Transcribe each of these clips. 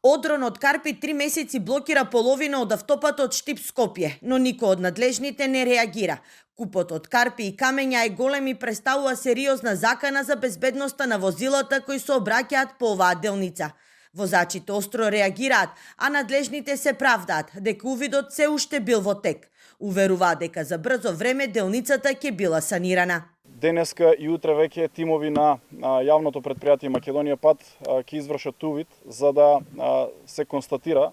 Одрон од Карпи 3 месеци блокира половина од автопатот Штип-Скопје, но никој од надлежните не реагира. Купот од карпи и камења е голем и представува сериозна закана за безбедноста на возилата кои се обраќаат по оваа делница. Возачите остро реагираат, а надлежните се правдаат дека увидот се уште бил во тек. Уверуваат дека за брзо време делницата ќе била санирана. Денеска и утре веќе тимови на јавното предпријатие Македонија пат ќе извршат увид за да се констатира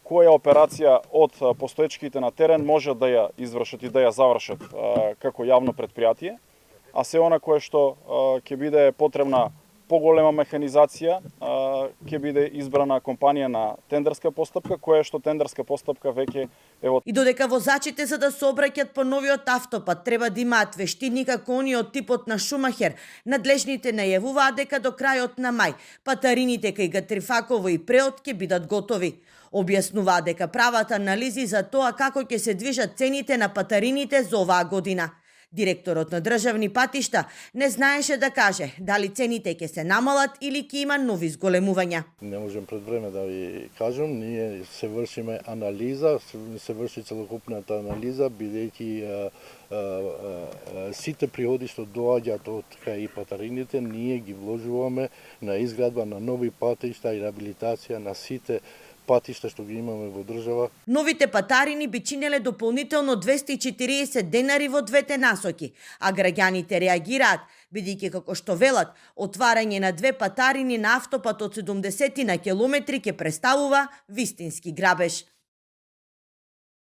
која операција од постоечките на терен може да ја извршат и да ја завршат како јавно предпријатие, а се она кое што ќе биде потребна поголема механизација, ќе биде избрана компанија на тендерска постапка, која што тендерска постапка веќе е во... И додека возачите за да се обраќат по новиот автопат треба да имаат вештини како оние од типот на Шумахер, надлежните најавуваат дека до крајот на мај патарините кај Гатрифаково и Преот ќе бидат готови. Објаснуваат дека прават анализи за тоа како ќе се движат цените на патарините за оваа година. Директорот на државни патишта не знаеше да каже дали цените ќе се намалат или ќе има нови зголемувања. Не можем пред време да ви кажам, ние се вршиме анализа, се врши целокупната анализа, бидејќи сите приходи што доаѓаат од кај патарините, ние ги вложуваме на изградба на нови патишта и реабилитација на сите патишта што ги имаме во држава. Новите патарини би чинеле дополнително 240 денари во двете насоки, а граѓаните реагираат, бидејќи како што велат, отварање на две патарини на автопат од 70 на километри ќе представува вистински грабеж.